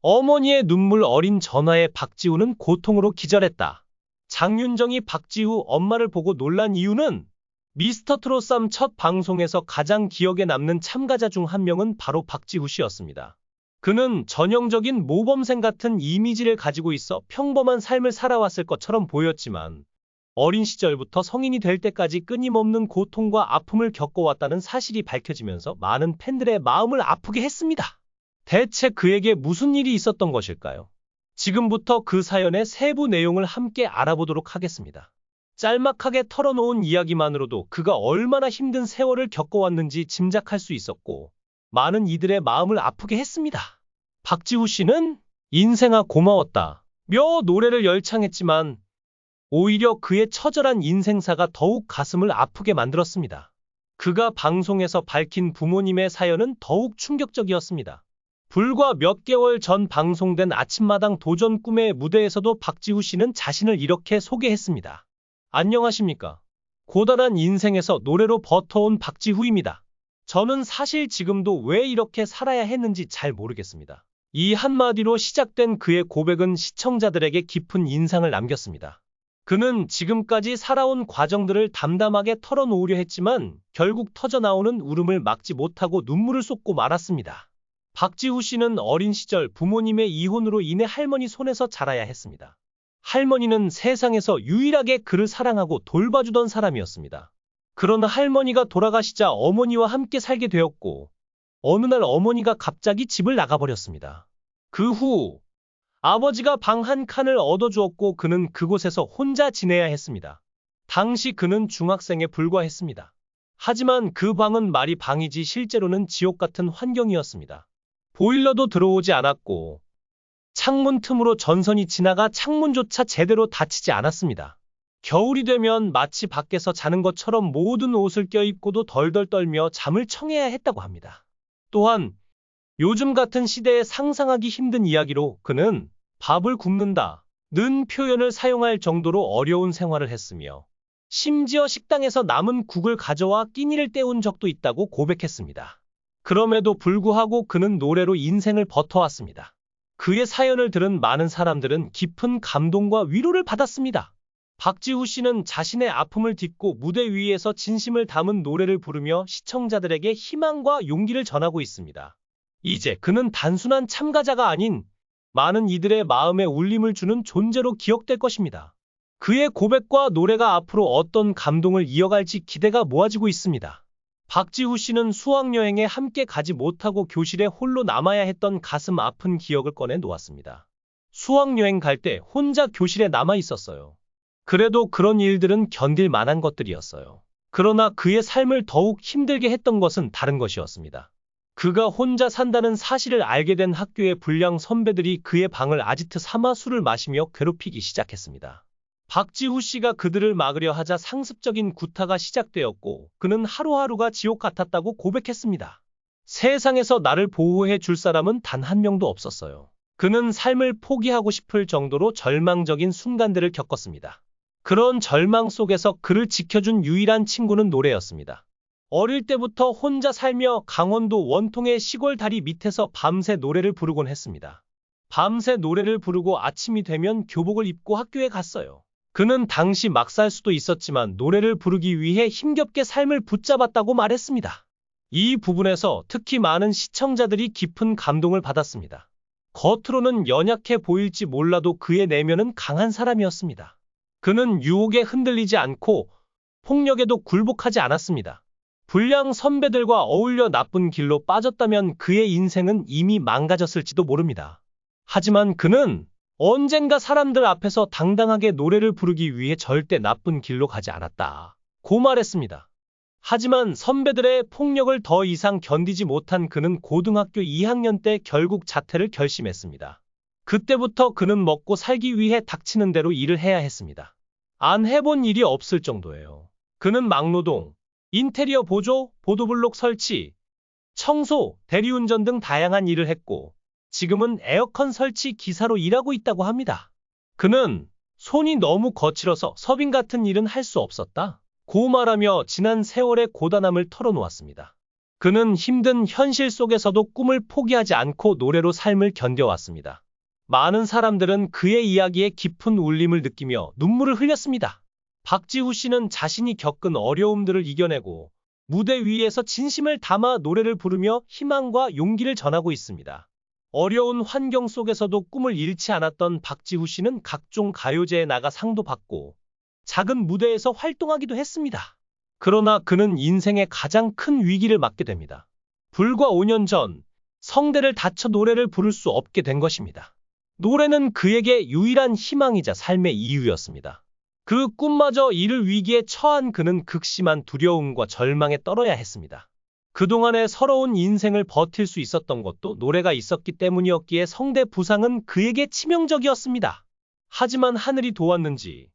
어머니의 눈물 어린 전화에 박지우는 고통으로 기절했다. 장윤정이 박지우 엄마를 보고 놀란 이유는 미스터 트롯3 첫 방송에서 가장 기억에 남는 참가자 중 한 명은 바로 박지우 씨였습니다. 그는 전형적인 모범생 같은 이미지를 가지고 있어 평범한 삶을 살아왔을 것처럼 보였지만 어린 시절부터 성인이 될 때까지 끊임없는 고통과 아픔을 겪어왔다는 사실이 밝혀지면서 많은 팬들의 마음을 아프게 했습니다. 대체 그에게 무슨 일이 있었던 것일까요? 지금부터 그 사연의 세부 내용을 함께 알아보도록 하겠습니다. 짤막하게 털어놓은 이야기만으로도 그가 얼마나 힘든 세월을 겪어왔는지 짐작할 수 있었고 많은 이들의 마음을 아프게 했습니다. 박지우 씨는 인생아 고마웠다 며 노래를 열창했지만 오히려 그의 처절한 인생사가 더욱 가슴을 아프게 만들었습니다. 그가 방송에서 밝힌 부모님의 사연은 더욱 충격적이었습니다. 불과 몇 개월 전 방송된 아침마당 도전 꿈의 무대에서도 박지우 씨는 자신을 이렇게 소개했습니다. 안녕하십니까. 고단한 인생에서 노래로 버텨온 박지우입니다. 저는 사실 지금도 왜 이렇게 살아야 했는지 잘 모르겠습니다. 이 한마디로 시작된 그의 고백은 시청자들에게 깊은 인상을 남겼습니다. 그는 지금까지 살아온 과정들을 담담하게 털어놓으려 했지만 결국 터져나오는 울음을 막지 못하고 눈물을 쏟고 말았습니다. 박지우 씨는 어린 시절 부모님의 이혼으로 인해 할머니 손에서 자라야 했습니다. 할머니는 세상에서 유일하게 그를 사랑하고 돌봐주던 사람이었습니다. 그러나 할머니가 돌아가시자 어머니와 함께 살게 되었고 어느 날 어머니가 갑자기 집을 나가버렸습니다. 그 후 아버지가 방 한 칸을 얻어주었고 그는 그곳에서 혼자 지내야 했습니다. 당시 그는 중학생에 불과했습니다. 하지만 그 방은 말이 방이지 실제로는 지옥 같은 환경이었습니다. 보일러도 들어오지 않았고 창문 틈으로 전선이 지나가 창문조차 제대로 닫히지 않았습니다. 겨울이 되면 마치 밖에서 자는 것처럼 모든 옷을 껴입고도 덜덜 떨며 잠을 청해야 했다고 합니다. 또한 요즘 같은 시대에 상상하기 힘든 이야기로 그는 밥을 굽는다는 표현을 사용할 정도로 어려운 생활을 했으며 심지어 식당에서 남은 국을 가져와 끼니를 때운 적도 있다고 고백했습니다. 그럼에도 불구하고 그는 노래로 인생을 버텨왔습니다. 그의 사연을 들은 많은 사람들은 깊은 감동과 위로를 받았습니다. 박지우 씨는 자신의 아픔을 딛고 무대 위에서 진심을 담은 노래를 부르며 시청자들에게 희망과 용기를 전하고 있습니다. 이제 그는 단순한 참가자가 아닌 많은 이들의 마음에 울림을 주는 존재로 기억될 것입니다. 그의 고백과 노래가 앞으로 어떤 감동을 이어갈지 기대가 모아지고 있습니다. 박지우 씨는 수학여행에 함께 가지 못하고 교실에 홀로 남아야 했던 가슴 아픈 기억을 꺼내 놓았습니다. 수학여행 갈 때 혼자 교실에 남아 있었어요. 그래도 그런 일들은 견딜 만한 것들이었어요. 그러나 그의 삶을 더욱 힘들게 했던 것은 다른 것이었습니다. 그가 혼자 산다는 사실을 알게 된 학교의 불량 선배들이 그의 방을 아지트 삼아 술을 마시며 괴롭히기 시작했습니다. 박지우 씨가 그들을 막으려 하자 상습적인 구타가 시작되었고 그는 하루하루가 지옥 같았다고 고백했습니다. 세상에서 나를 보호해 줄 사람은 단 한 명도 없었어요. 그는 삶을 포기하고 싶을 정도로 절망적인 순간들을 겪었습니다. 그런 절망 속에서 그를 지켜준 유일한 친구는 노래였습니다. 어릴 때부터 혼자 살며 강원도 원통의 시골 다리 밑에서 밤새 노래를 부르곤 했습니다. 밤새 노래를 부르고 아침이 되면 교복을 입고 학교에 갔어요. 그는 당시 막 살 수도 있었지만 노래를 부르기 위해 힘겹게 삶을 붙잡았다고 말했습니다. 이 부분에서 특히 많은 시청자들이 깊은 감동을 받았습니다. 겉으로는 연약해 보일지 몰라도 그의 내면은 강한 사람이었습니다. 그는 유혹에 흔들리지 않고 폭력에도 굴복하지 않았습니다. 불량 선배들과 어울려 나쁜 길로 빠졌다면 그의 인생은 이미 망가졌을지도 모릅니다. 하지만 그는 언젠가 사람들 앞에서 당당하게 노래를 부르기 위해 절대 나쁜 길로 가지 않았다고 말했습니다. 하지만 선배들의 폭력을 더 이상 견디지 못한 그는 고등학교 2학년 때 결국 자퇴를 결심했습니다. 그때부터 그는 먹고 살기 위해 닥치는 대로 일을 해야 했습니다. 안 해본 일이 없을 정도예요. 그는 막노동, 인테리어 보조, 보도블록 설치, 청소, 대리운전 등 다양한 일을 했고 지금은 에어컨 설치 기사로 일하고 있다고 합니다. 그는 손이 너무 거칠어서 서빙 같은 일은 할 수 없었다 고 말하며 지난 세월의 고단함을 털어놓았습니다. 그는 힘든 현실 속에서도 꿈을 포기하지 않고 노래로 삶을 견뎌왔습니다. 많은 사람들은 그의 이야기에 깊은 울림을 느끼며 눈물을 흘렸습니다. 박지후 씨는 자신이 겪은 어려움들을 이겨내고 무대 위에서 진심을 담아 노래를 부르며 희망과 용기를 전하고 있습니다. 어려운 환경 속에서도 꿈을 잃지 않았던 박지후 씨는 각종 가요제에 나가 상도 받고 작은 무대에서 활동하기도 했습니다. 그러나 그는 인생의 가장 큰 위기를 맞게 됩니다. 불과 5년 전 성대를 다쳐 노래를 부를 수 없게 된 것입니다. 노래는 그에게 유일한 희망이자 삶의 이유였습니다. 그 꿈마저 잃을 위기에 처한 그는 극심한 두려움과 절망에 떨어야 했습니다. 그동안의 서러운 인생을 버틸 수 있었던 것도 노래가 있었기 때문이었기에 성대 부상은 그에게 치명적이었습니다. 하지만 하늘이 도왔는지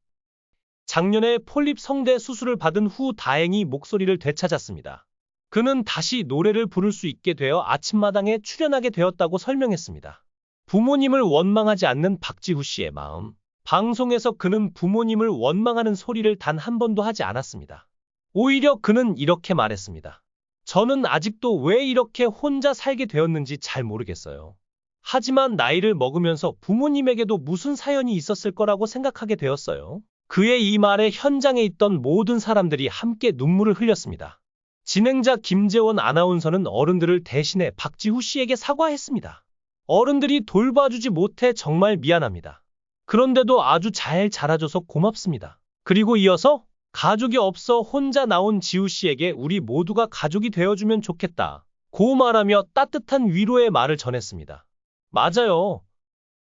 작년에 폴립 성대 수술을 받은 후 다행히 목소리를 되찾았습니다. 그는 다시 노래를 부를 수 있게 되어 아침마당에 출연하게 되었다고 설명했습니다. 부모님을 원망하지 않는 박지후 씨의 마음. 방송에서 그는 부모님을 원망하는 소리를 단 한 번도 하지 않았습니다. 오히려 그는 이렇게 말했습니다. 저는 아직도 왜 이렇게 혼자 살게 되었는지 잘 모르겠어요. 하지만 나이를 먹으면서 부모님에게도 무슨 사연이 있었을 거라고 생각하게 되었어요. 그의 이 말에 현장에 있던 모든 사람들이 함께 눈물을 흘렸습니다. 진행자 김재원 아나운서는 어른들을 대신해 박지후 씨에게 사과했습니다. 어른들이 돌봐주지 못해 정말 미안합니다. 그런데도 아주 잘 자라줘서 고맙습니다. 그리고 이어서 가족이 없어 혼자 나온 지우 씨에게 우리 모두가 가족이 되어주면 좋겠다. 고 말하며 따뜻한 위로의 말을 전했습니다. 맞아요.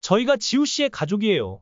저희가 지우 씨의 가족이에요.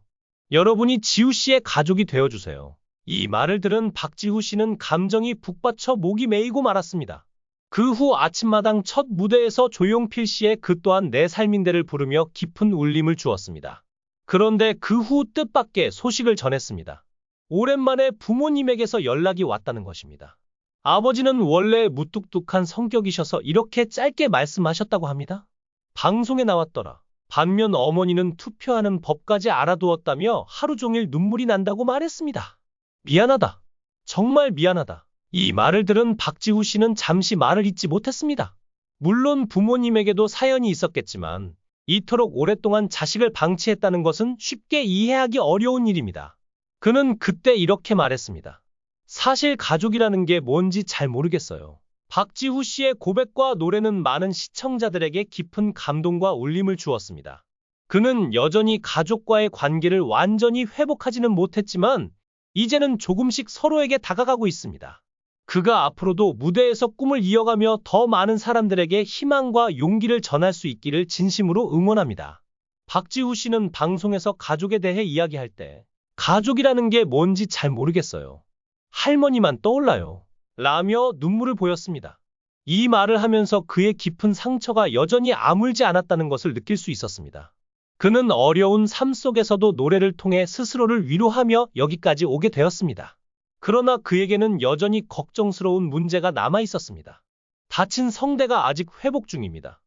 여러분이 지우 씨의 가족이 되어주세요. 이 말을 들은 박지후 씨는 감정이 북받쳐 목이 메이고 말았습니다. 그 후 아침마당 첫 무대에서 조용필 씨의 그 또한 내 삶인데를 부르며 깊은 울림을 주었습니다. 그런데 그 후 뜻밖의 소식을 전했습니다. 오랜만에 부모님에게서 연락이 왔다는 것입니다. 아버지는 원래 무뚝뚝한 성격이셔서 이렇게 짧게 말씀하셨다고 합니다. 방송에 나왔더라. 반면 어머니는 투표하는 법까지 알아두었다며 하루 종일 눈물이 난다고 말했습니다. 미안하다. 정말 미안하다. 이 말을 들은 박지후 씨는 잠시 말을 잇지 못했습니다. 물론 부모님에게도 사연이 있었겠지만 이토록 오랫동안 자식을 방치했다는 것은 쉽게 이해하기 어려운 일입니다. 그는 그때 이렇게 말했습니다. 사실 가족이라는 게 뭔지 잘 모르겠어요. 박지후 씨의 고백과 노래는 많은 시청자들에게 깊은 감동과 울림을 주었습니다. 그는 여전히 가족과의 관계를 완전히 회복하지는 못했지만 이제는 조금씩 서로에게 다가가고 있습니다. 그가 앞으로도 무대에서 꿈을 이어가며 더 많은 사람들에게 희망과 용기를 전할 수 있기를 진심으로 응원합니다. 박지후 씨는 방송에서 가족에 대해 이야기할 때 가족이라는 게 뭔지 잘 모르겠어요. 할머니만 떠올라요. 라며 눈물을 보였습니다. 이 말을 하면서 그의 깊은 상처가 여전히 아물지 않았다는 것을 느낄 수 있었습니다. 그는 어려운 삶 속에서도 노래를 통해 스스로를 위로하며 여기까지 오게 되었습니다. 그러나 그에게는 여전히 걱정스러운 문제가 남아 있었습니다. 다친 성대가 아직 회복 중입니다.